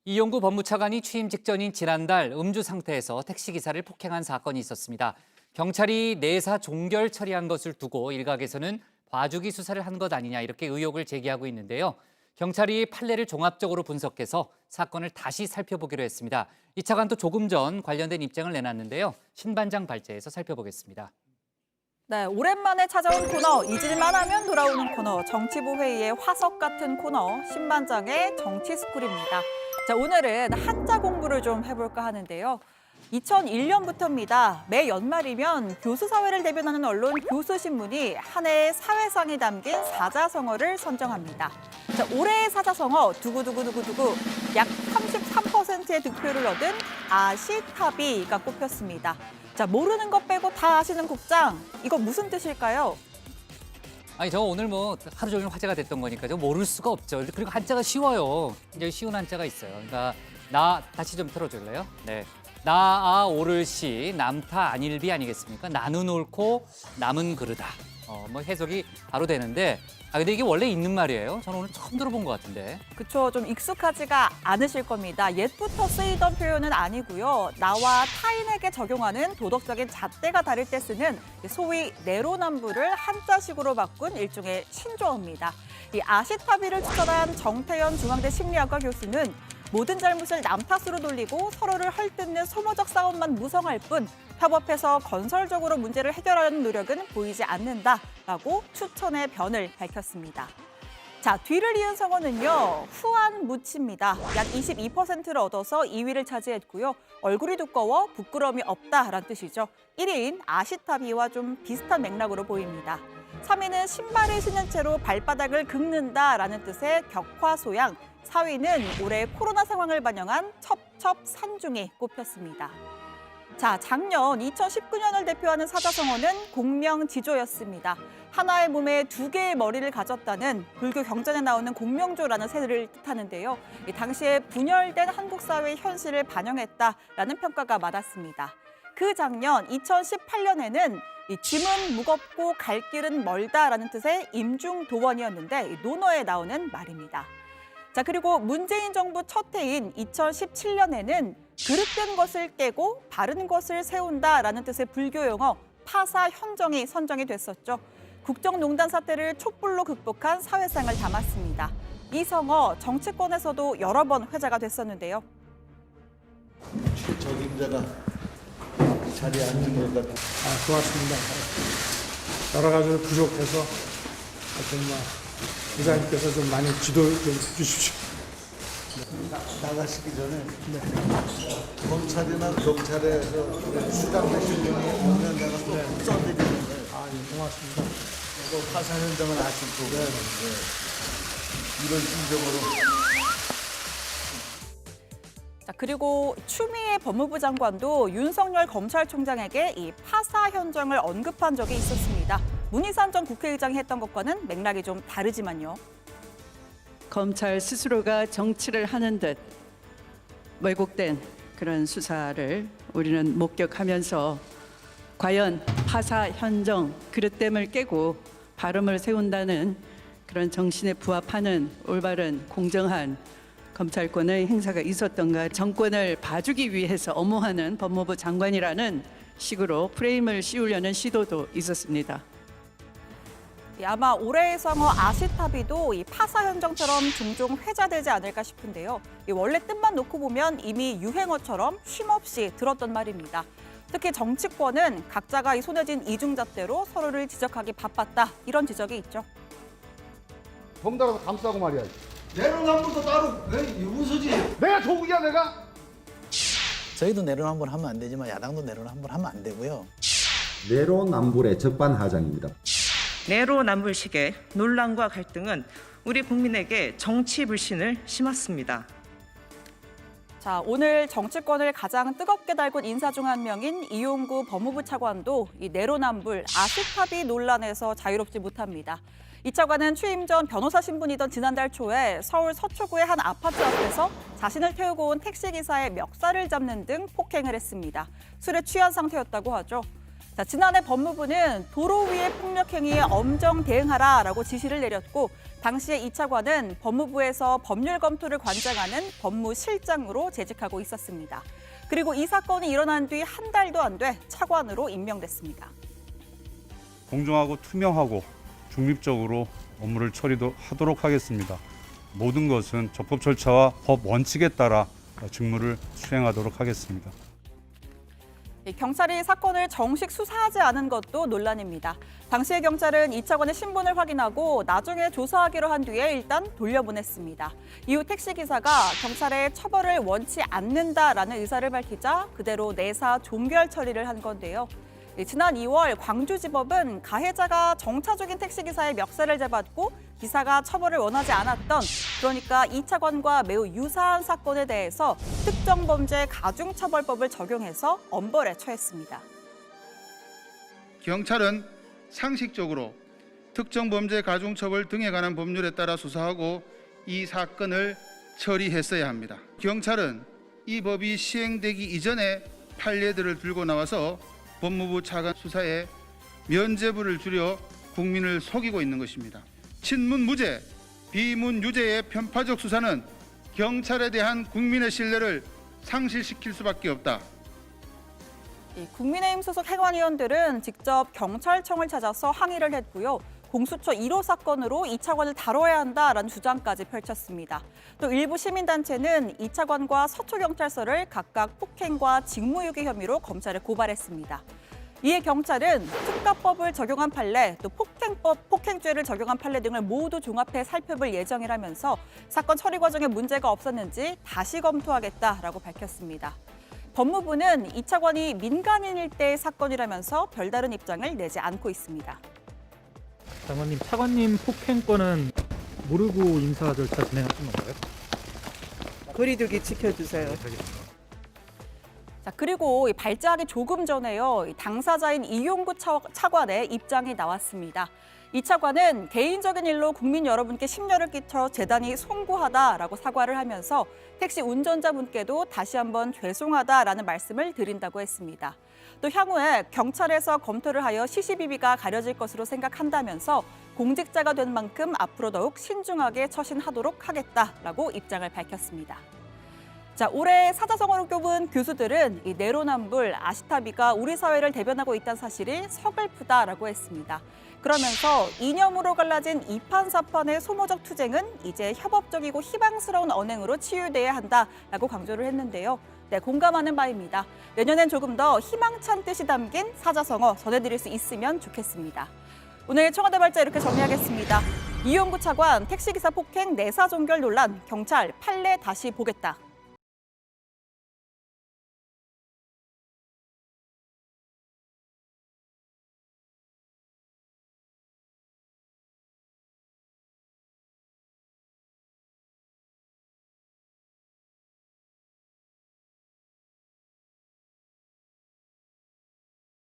이용구 법무차관이 취임 직전인 지난달 음주 상태에서 택시기사를 폭행한 사건이 있었습니다. 경찰이 내사 종결 처리한 것을 두고 일각에서는 봐주기 수사를 한 것 아니냐 이렇게 의혹을 제기하고 있는데요. 경찰이 판례를 종합적으로 분석해서 사건을 다시 살펴보기로 했습니다. 이 차관도 조금 전 관련된 입장을 내놨는데요. 신반장 발제에서 살펴보겠습니다. 네, 오랜만에 찾아온 코너, 잊을만 하면 돌아오는 코너, 정치부 회의의 화석 같은 코너, 신반장의 정치스쿨입니다. 자, 오늘은 한자 공부를 좀 해볼까 하는데요. 2001년부터입니다. 매 연말이면 교수사회를 대변하는 언론 교수신문이 한 해의 사회상이 담긴 사자성어를 선정합니다. 자, 올해의 사자성어 두구두구두구두구 약 33%의 득표를 얻은 아시타비가 꼽혔습니다. 자, 모르는 것 빼고 다 아시는 국장, 이거 무슨 뜻일까요? 아니 저 오늘 뭐 하루 종일 화제가 됐던 거니까 저 모를 수가 없죠. 그리고 한자가 쉬워요. 이제 쉬운 한자가 있어요. 그러니까 나 다시 좀 틀어줄래요? 네. 나아 오를시 남타 안일비 아니겠습니까? 나는 옳고 남은 그르다. 뭐 해석이 바로 되는데 근데 이게 원래 있는 말이에요. 저는 오늘 처음 들어본 것 같은데. 그쵸, 좀 익숙하지가 않으실 겁니다. 옛부터 쓰이던 표현은 아니고요. 나와 타인에게 적용하는 도덕적인 잣대가 다를 때 쓰는 소위 내로남불을 한자식으로 바꾼 일종의 신조어입니다. 이 아시타비를 추천한 정태현 중앙대 심리학과 교수는 모든 잘못을 남 탓으로 돌리고 서로를 헐뜯는 소모적 싸움만 무성할 뿐 협업해서 건설적으로 문제를 해결하려는 노력은 보이지 않는다라고 추천의 변을 밝혔습니다. 자, 뒤를 이은 성어는요, 후안무치입니다. 약 22%를 얻어서 2위를 차지했고요. 얼굴이 두꺼워 부끄러움이 없다라는 뜻이죠. 1위인 아시타비와 좀 비슷한 맥락으로 보입니다. 3위는 신발을 신은 채로 발바닥을 긁는다라는 뜻의 격화소양, 4위는 올해 코로나 상황을 반영한 첩첩산중이 꼽혔습니다. 자, 작년 2019년을 대표하는 사자성어는 공명지조였습니다. 하나의 몸에 두 개의 머리를 가졌다는 불교 경전에 나오는 공명조라는 새를 뜻하는데요. 당시에 분열된 한국 사회의 현실을 반영했다라는 평가가 많았습니다. 그 작년 2018년에는 짐은 무겁고 갈 길은 멀다라는 뜻의 임중도원이었는데 논어에 나오는 말입니다. 자, 그리고 문재인 정부 첫 해인 2017년에는 그릇된 것을 깨고 바른 것을 세운다라는 뜻의 불교 용어 파사현정이 선정이 됐었죠. 국정농단 사태를 촛불로 극복한 사회상을 담았습니다. 이 성어 정치권에서도 여러 번 회자가 됐었는데요. 적임자가 자리에 앉은 것 같아요. 고맙습니다. 여러 가지로 부족해서 하여튼 부장님께서 좀 많이 지도 좀 주십시오. 나가시기 전에 검찰이나 경찰에서 수감되신 분이 오면 내가 또 써드리는 거예요. 고맙습니다. 또 파산 현장을 아실 거고 이런 심정으로. 자, 그리고 추미애 법무부 장관도 윤석열 검찰총장에게 이 파사 현정을 언급한 적이 있었습니다. 문희상 전 국회의장이 했던 것과는 맥락이 좀 다르지만요. 검찰 스스로가 정치를 하는 듯 왜곡된 그런 수사를 우리는 목격하면서 과연 파사 현정 그릇됨을 깨고 발음을 세운다는 그런 정신에 부합하는 올바른 공정한 검찰권의 행사가 있었던가, 정권을 봐주기 위해서 엄호하는 법무부 장관이라는 식으로 프레임을 씌우려는 시도도 있었습니다. 아마 올해의 성어 아시타비도 이 파사 현정처럼 종종 회자되지 않을까 싶은데요. 원래 뜻만 놓고 보면 이미 유행어처럼 쉼없이 들었던 말입니다. 특히 정치권은 각자가 이 손에 쥔 이중잣대로 서로를 지적하기 바빴다, 이런 지적이 있죠. 덩달아서 감싸고 말이야. 내로남불도 따로 왜 웃으지? 내가 조국이야 내가? 저희도 내로남불 하면 안 되지만 야당도 내로남불 하면 안 되고요. 내로남불의 적반하장입니다. 내로남불식의 논란과 갈등은 우리 국민에게 정치 불신을 심었습니다. 자, 오늘 정치권을 가장 뜨겁게 달군 인사 중 한 명인 이용구 법무부 차관도 이 내로남불 아시타비 논란에서 자유롭지 못합니다. 이 차관은 취임 전 변호사 신분이던 지난달 초에 서울 서초구의 한 아파트 앞에서 자신을 태우고 온 택시기사의 멱살을 잡는 등 폭행을 했습니다. 술에 취한 상태였다고 하죠. 자, 지난해 법무부는 도로 위의 폭력 행위에 엄정 대응하라라고 지시를 내렸고 당시에 이 차관은 법무부에서 법률 검토를 관장하는 법무실장으로 재직하고 있었습니다. 그리고 이 사건이 일어난 뒤 한 달도 안 돼 차관으로 임명됐습니다. 공정하고 투명하고 중립적으로 업무를 처리하도록 하겠습니다. 모든 것은 적법 절차와 법 원칙에 따라 직무를 수행하도록 하겠습니다. 경찰이 사건을 정식 수사하지 않은 것도 논란입니다. 당시에 경찰은 이 차관의 신분을 확인하고 나중에 조사하기로 한 뒤에 일단 돌려보냈습니다. 이후 택시기사가 경찰의 처벌을 원치 않는다라는 의사를 밝히자 그대로 내사 종결 처리를 한 건데요. 지난 2월 광주지법은 가해자가 정차 중인 택시기사의 멱살을 잡았고 기사가 처벌을 원하지 않았던, 그러니까 이 차관과 매우 유사한 사건에 대해서 특정범죄 가중처벌법을 적용해서 엄벌에 처했습니다. 경찰은 상식적으로 특정범죄 가중처벌 등에 관한 법률에 따라 수사하고 이 사건을 처리했어야 합니다. 경찰은 이 법이 시행되기 이전에 판례들을 들고 나와서 법무부 차관 수사에 면죄부를 줄여 국민을 속이고 있는 것입니다. 친문 무죄, 비문 유죄의 편파적 수사는 경찰에 대한 국민의 신뢰를 상실시킬 수밖에 없다. 국민의힘 소속 해관위원들은 직접 경찰청을 찾아서 항의를 했고요. 공수처 1호 사건으로 이 차관을 다뤄야 한다라는 주장까지 펼쳤습니다. 또 일부 시민단체는 이 차관과 서초경찰서를 각각 폭행과 직무유기 혐의로 검찰에 고발했습니다. 이에 경찰은 특가법을 적용한 판례, 또 폭행법, 폭행죄를 적용한 판례 등을 모두 종합해 살펴볼 예정이라면서 사건 처리 과정에 문제가 없었는지 다시 검토하겠다라고 밝혔습니다. 법무부는 이 차관이 민간인일 때의 사건이라면서 별다른 입장을 내지 않고 있습니다. 장관님, 차관님 폭행권은 모르고 인사 절차 진행하신 건가요? 거리두기 지켜주세요. 자, 그리고 발제하기 조금 전에요. 당사자인 이용구 차관의 입장이 나왔습니다. 이 차관은 개인적인 일로 국민 여러분께 심려를 끼쳐 대단히 송구하다라고 사과를 하면서 택시 운전자분께도 다시 한번 죄송하다라는 말씀을 드린다고 했습니다. 또 향후에 경찰에서 검토를 하여 시시비비가 가려질 것으로 생각한다면서 공직자가 된 만큼 앞으로 더욱 신중하게 처신하도록 하겠다라고 입장을 밝혔습니다. 자, 올해 사자성어로 꼽은 교수들은 이 내로남불, 아시타비가 우리 사회를 대변하고 있다는 사실이 서글프다라고 했습니다. 그러면서 이념으로 갈라진 이판사판의 소모적 투쟁은 이제 협업적이고 희망스러운 언행으로 치유돼야 한다라고 강조를 했는데요. 네, 공감하는 바입니다. 내년엔 조금 더 희망찬 뜻이 담긴 사자성어 전해드릴 수 있으면 좋겠습니다. 오늘 청와대 발제 이렇게 정리하겠습니다. 이용구 차관 택시기사 폭행 내사 종결 논란, 경찰 판례 다시 보겠다.